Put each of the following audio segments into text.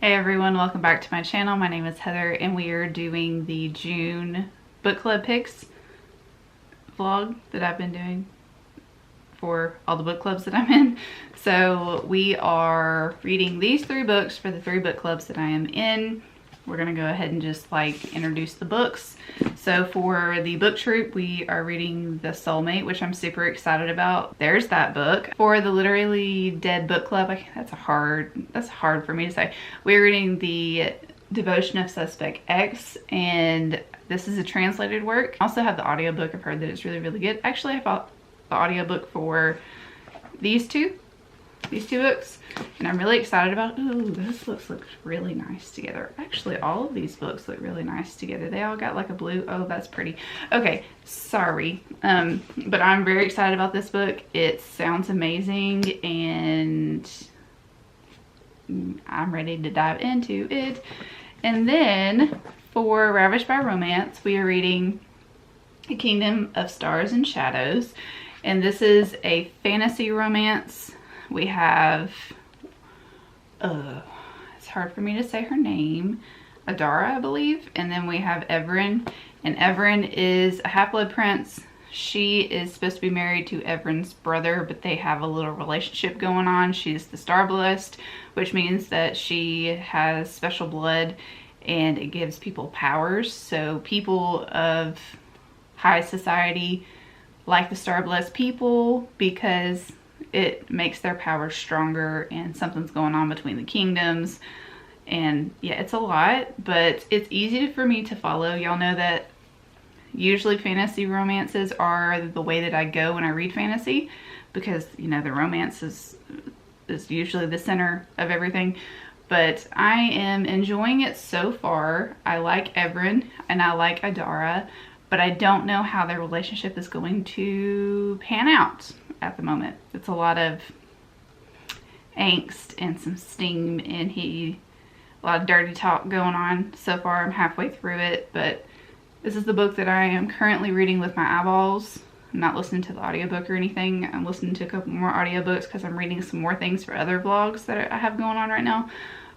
Hey everyone, welcome back to my channel. My name is Heather and we are doing the June book club picks vlog that I've been doing for all the book clubs that I'm in. So we are reading these 3 books for the 3 book clubs that I am in. We're gonna go ahead and just like introduce the books. So for the book troop, we are reading The Soulmate, which I'm super excited about. There's that book. For the Literally Dead book club, that's hard for me to say. We're reading The Devotion of Suspect X, and this is a translated work. I also have the audiobook. I've heard that it's really, really good. Actually, I bought the audiobook for these two books, and I'm really excited about. Ooh, those books look really nice together. Actually, all of these books look really nice together. They all got like a blue. Oh, that's pretty. Okay, sorry, but I'm very excited about this book. It sounds amazing and I'm ready to dive into it. And then for Ravished by Romance, we are reading A Kingdom of Stars and Shadows, and this is a fantasy romance. We have, it's hard for me to say her name, Adara, I believe. And then we have Evren, and Evren is a half-blood prince. She is supposed to be married to Evren's brother, but they have a little relationship going on. She's the Starblessed, which means that she has special blood and it gives people powers. So people of high society like the Starblessed people because it makes their powers stronger, and something's going on between the kingdoms. And yeah, it's a lot, but it's easy for me to follow. Y'all know that usually fantasy romances are the way that I go when I read fantasy, because you know the romance is usually the center of everything. But I am enjoying it so far. I like Evren and I like Adara, but I don't know how their relationship is going to pan out at the moment. It's a lot of angst and some steam, and a lot of dirty talk going on. So far I'm halfway through it, but this is the book that I am currently reading with my eyeballs. I'm not listening to the audiobook or anything. I'm listening to a couple more audiobooks because I'm reading some more things for other vlogs that I have going on right now.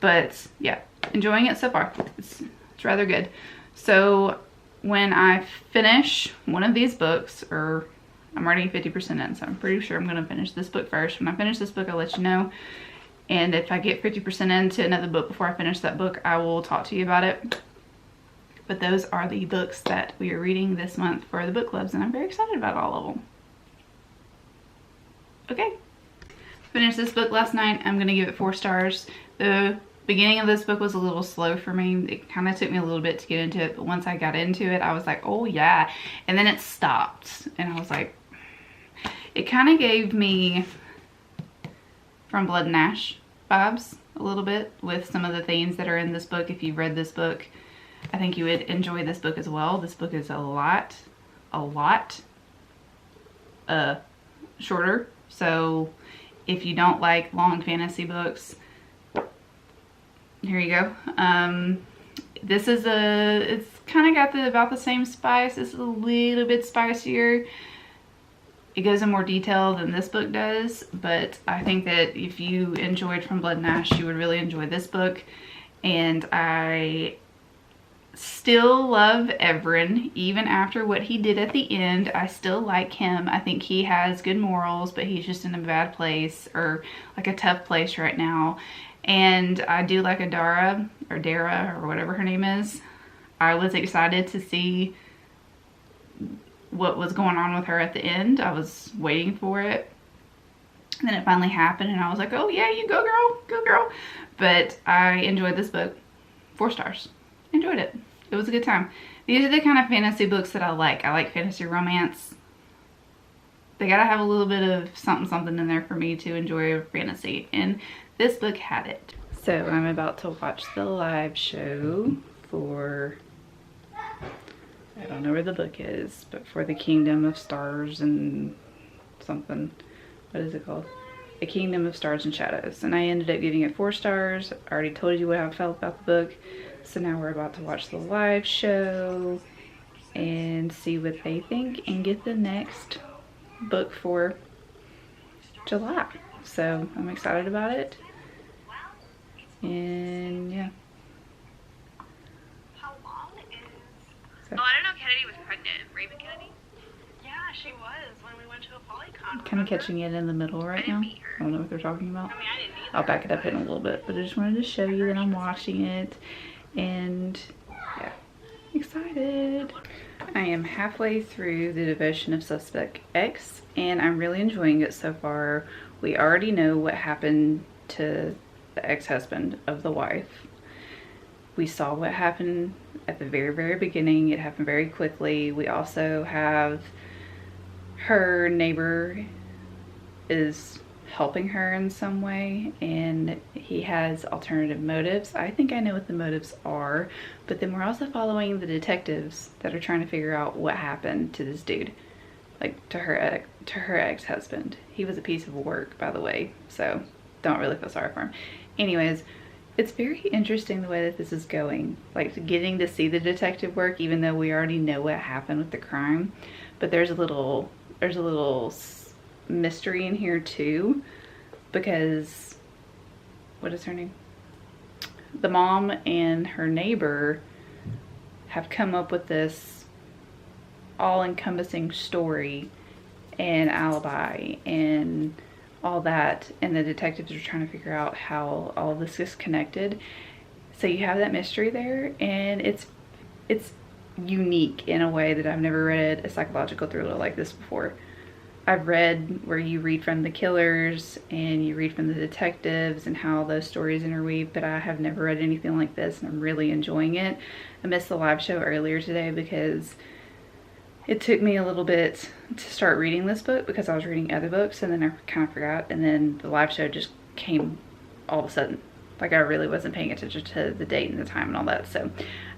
But yeah, enjoying it so far. It's rather good. So when I finish one of these books, or I'm already 50% in, so I'm pretty sure I'm going to finish this book first. When I finish this book, I'll let you know. And if I get 50% into another book before I finish that book, I will talk to you about it. But those are the books that we are reading this month for the book clubs, and I'm very excited about all of them. Okay. Finished this book last night. I'm going to give it 4 stars. The beginning of this book was a little slow for me. It kind of took me a little bit to get into it, but once I got into it, I was like, oh yeah. And then it stopped, and I was like, it kind of gave me From Blood and Ash vibes a little bit with some of the themes that are in this book. If you've read this book, I think you would enjoy this book as well. This book is a lot shorter. So if you don't like long fantasy books, here you go. This is it's kind of got about the same spice. It's a little bit spicier. It goes in more detail than this book does, but I think that if you enjoyed From Blood and Ash, you would really enjoy this book. And I still love Evren, even after what he did at the end. I still like him. I think he has good morals, but he's just in a bad place, or like a tough place right now. And I do like Adara, or Dara, or whatever her name is. I was excited to see what was going on with her at the end. I was waiting for it. And then it finally happened, and I was like, oh yeah, you go girl, go girl. But I enjoyed this book. 4 stars. Enjoyed it. It was a good time. These are the kind of fantasy books that I like. I like fantasy romance. They gotta have a little bit of something in there for me to enjoy fantasy, and this book had it. So I'm about to watch the live show for, I don't know where the book is, but for The Kingdom of Stars and something. What is it called? A Kingdom of Stars and Shadows. And I ended up giving it 4 stars. I already told you what I felt about the book. So now we're about to watch the live show and see what they think and get the next book for July. So I'm excited about it. And yeah. Yeah, she was when we went to a polycon. Kind of catching it in the middle right now. I don't know what they're talking about. I mean, I didn't either. I'll back it up in a little bit, but I just wanted to show you that I'm watching it, and yeah, excited. I am halfway through The Devotion of Suspect X, and I'm really enjoying it so far. We already know what happened to the ex-husband of the wife. We saw what happened at the very, very beginning. It happened very quickly. We also have her neighbor is helping her in some way, and he has alternative motives. I think I know what the motives are, but then we're also following the detectives that are trying to figure out what happened to this dude, like to her ex-husband. He was a piece of work, by the way, so don't really feel sorry for him. Anyways, it's very interesting the way that this is going, like getting to see the detective work, even though we already know what happened with the crime. But there's a little mystery in here too, because what is her name? The mom and her neighbor have come up with this all-encompassing story and alibi and all that, and the detectives are trying to figure out how all this is connected. So you have that mystery there, and it's unique in a way that I've never read a psychological thriller like this before. I've read where you read from the killers and you read from the detectives and how those stories interweave, but I have never read anything like this, and I'm really enjoying it. I missed the live show earlier today because it took me a little bit to start reading this book because I was reading other books, and then I kind of forgot, and then the live show just came all of a sudden. Like I really wasn't paying attention to the date and the time and all that. So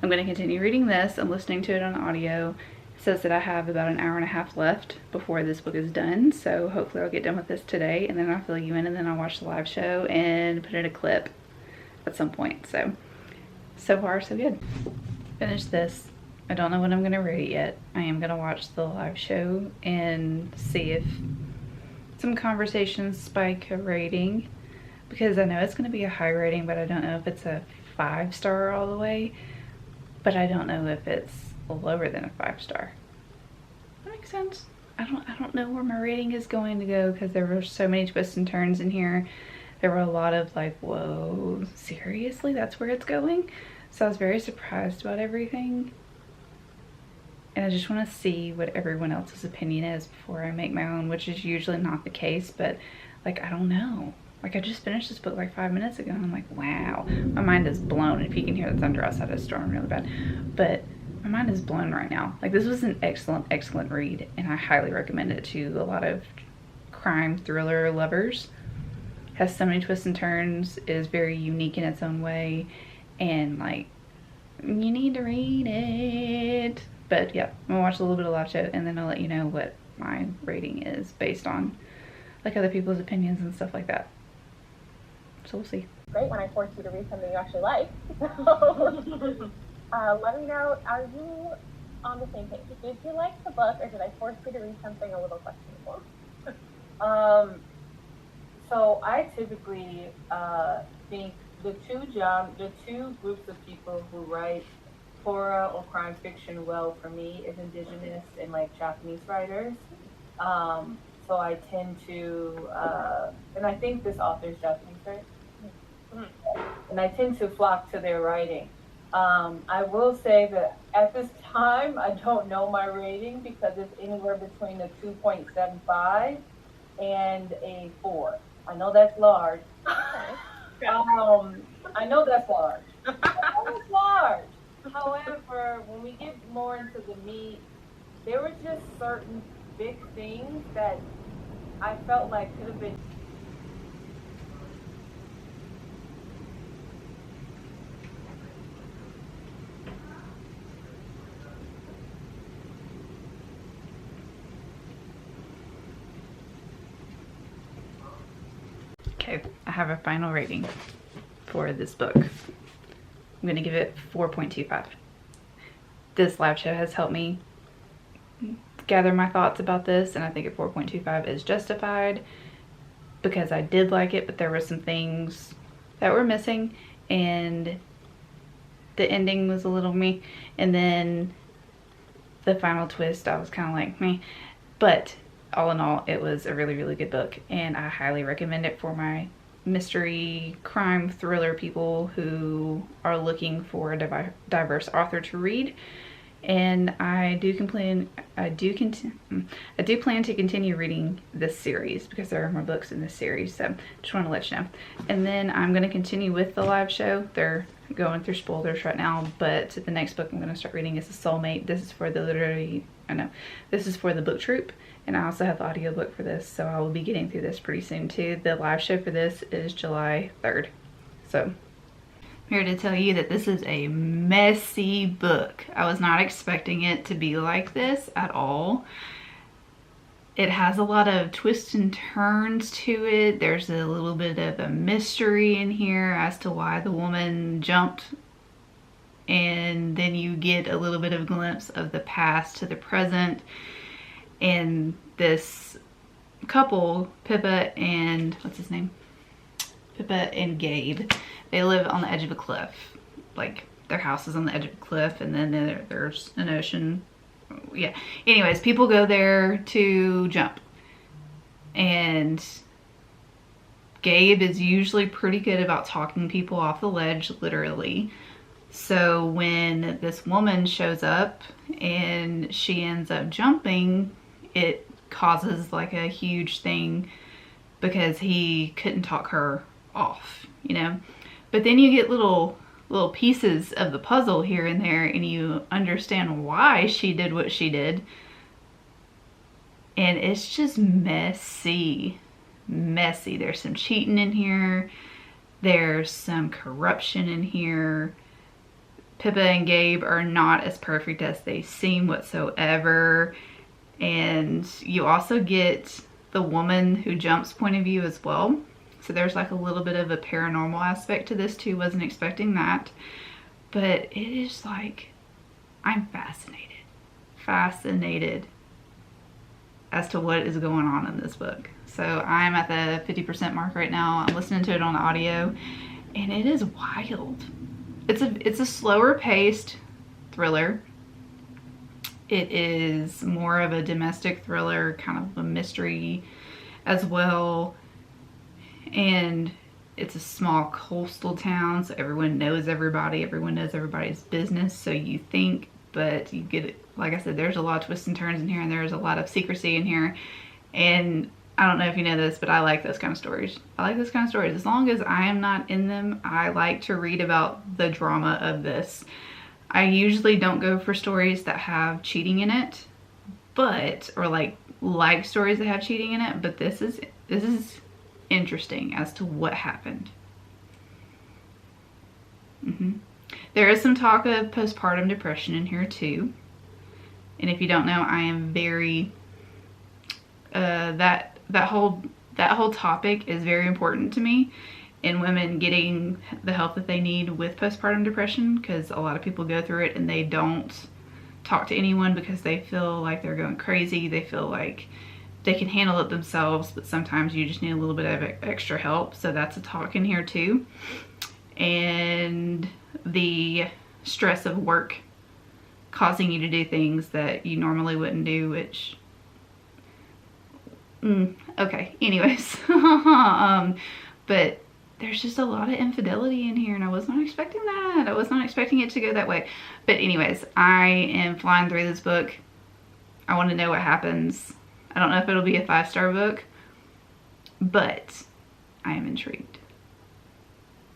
I'm going to continue reading this and listening to it on audio. It says that I have about an hour and a half left before this book is done, so hopefully I'll get done with this today, and then I'll fill you in, and then I'll watch the live show and put in a clip at some point. So far so good. Finished this. I don't know when I'm going to rate it yet. I am going to watch the live show and see if some conversations spike a rating, because I know it's going to be a high rating, but I don't know if it's a 5-star all the way, but I don't know if it's lower than a 5-star. That makes sense. I don't know where my rating is going to go, because there were so many twists and turns in here. There were a lot of like, whoa, seriously, that's where it's going? So I was very surprised about everything, and I just want to see what everyone else's opinion is before I make my own, which is usually not the case, but like, I don't know. Like, I just finished this book like 5 minutes ago, and I'm like, wow, my mind is blown. If you can hear the thunder outside, it's storming really bad, but my mind is blown right now. Like, this was an excellent read, and I highly recommend it to a lot of crime thriller lovers. It has so many twists and turns, is very unique in its own way, and like, you need to read it. But yeah, I'm gonna watch a little bit of live show, and then I'll let you know what my rating is based on like other people's opinions and stuff like that. So we'll see. Great when I force you to read something you actually like. So, let me know, are you on the same page? Did you like the book, or did I force you to read something a little questionable? So I typically think the two groups of people who write horror or crime fiction well for me is indigenous and like Japanese writers. So I tend to, and I think this author is Japanese, right? And I tend to flock to their writing. I will say that at this time, I don't know my rating because it's anywhere between a 2.75 and a 4. I know that's large. I know that's large. That's large. However, when we get more into the meat, there were just certain big things that I felt like could have been. Okay, I have a final rating for this book. I'm gonna give it 4.25. This live show has helped me gather my thoughts about this, and I think a 4.25 is justified because I did like it, but there were some things that were missing, and the ending was a little meh. And then the final twist, I was kind of like, meh. But all in all, it was a really, really good book, and I highly recommend it for my mystery, crime, thriller people who are looking for a diverse author to read. And I do plan to continue reading this series because there are more books in this series, so just want to let you know. And then I'm going to continue with the live show. They're going through spoilers right now, but the next book I'm going to start reading is The Soulmate. This is for the this is for the book troupe, and I also have the audiobook for this, so I will be getting through this pretty soon too. The live show for this is July 3rd. So I'm here to tell you that this is a messy book. I was not expecting it to be like this at all. It has a lot of twists and turns to it. There's a little bit of a mystery in here as to why the woman jumped. And then you get a little bit of a glimpse of the past to the present. And this couple, Pippa and, what's his name? Pippa and Gabe, they live on the edge of a cliff. Like, their house is on the edge of a cliff, and then there's an ocean. Yeah. Anyways, people go there to jump. And Gabe is usually pretty good about talking people off the ledge, literally. So when this woman shows up and she ends up jumping, it causes like a huge thing because he couldn't talk her off, you know. But then you get little pieces of the puzzle here and there, and you understand why she did what she did. And it's just messy. There's some cheating in here. There's some corruption in here. Pippa and Gabe are not as perfect as they seem whatsoever. And you also get the woman who jumps point of view as well. So there's like a little bit of a paranormal aspect to this too. Wasn't expecting that. But it is like, I'm fascinated as to what is going on in this book. So I'm at the 50% mark right now. I'm listening to it on audio, and it is wild. It's a slower paced thriller. It is more of a domestic thriller, kind of a mystery as well. And it's a small coastal town, so everyone knows everybody. Everyone knows everybody's business, so you think, but you get it. Like I said, there's a lot of twists and turns in here, and there's a lot of secrecy in here. And I don't know if you know this, but I like those kind of stories. I like those kind of stories. As long as I am not in them, I like to read about the drama of this. I usually don't go for stories that have cheating in it, or like stories that have cheating in it, but this is interesting as to what happened. There is some talk of postpartum depression in here too. And if you don't know, I am very that whole topic is very important to me in women getting the help that they need with postpartum depression, because a lot of people go through it and they don't talk to anyone because they feel like they're going crazy. They feel like they can handle it themselves, but sometimes you just need a little bit of extra help. So that's a talk in here too. And the stress of work causing you to do things that you normally wouldn't do, which okay, anyways. But there's just a lot of infidelity in here, and I was not expecting that. I was not expecting it to go that way. But anyways, I am flying through this book. I want to know what happens. I don't know if it'll be a 5-star book, but I am intrigued.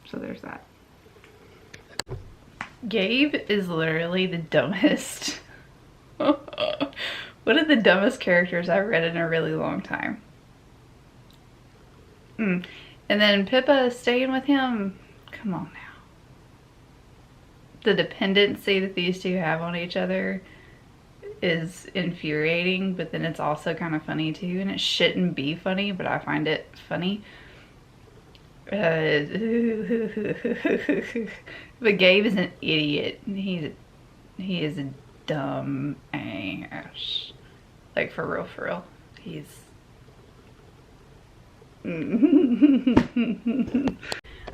So there's that. Gabe is literally the dumbest. One of the dumbest characters I've read in a really long time. And then Pippa staying with him. Come on now. The dependency that these two have on each other is infuriating, but then it's also kind of funny too. And it shouldn't be funny, but I find it funny. But Gabe is an idiot. He is a dumb ass. Like, for real. He's...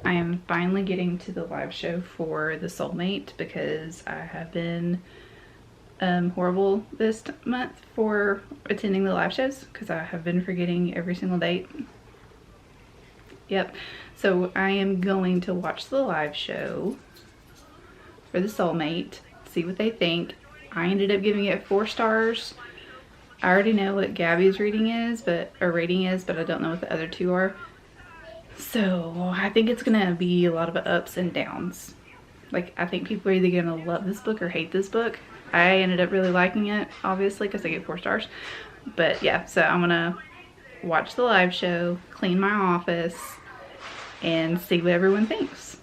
I am finally getting to the live show for The Soulmate because I have been horrible this month for attending the live shows because I have been forgetting every single date. Yep. So I am going to watch the live show for The Soulmate, see what they think. I ended up giving it 4 stars. I already know what Gabby's rating is, but I don't know what the other 2 are. So I think it's gonna be a lot of ups and downs. Like, I think people are either gonna love this book or hate this book. I ended up really liking it, obviously, because I gave 4 stars. But yeah, so I'm gonna watch the live show, clean my office, and see what everyone thinks.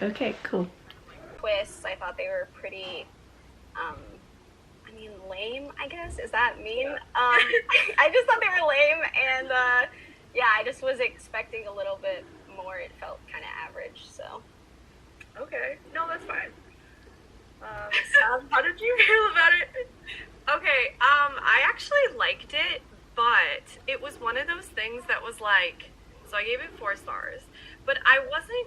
Okay, cool. Twists, I thought they were pretty, lame, I guess. Is that mean? I just thought they were lame, and yeah, I just was expecting a little bit more. It felt kind of average, so. Okay, no, that's fine. Sam, how did you feel about it? Okay, I actually liked it, but it was one of those things that was like, so I gave it 4 stars, but I wasn't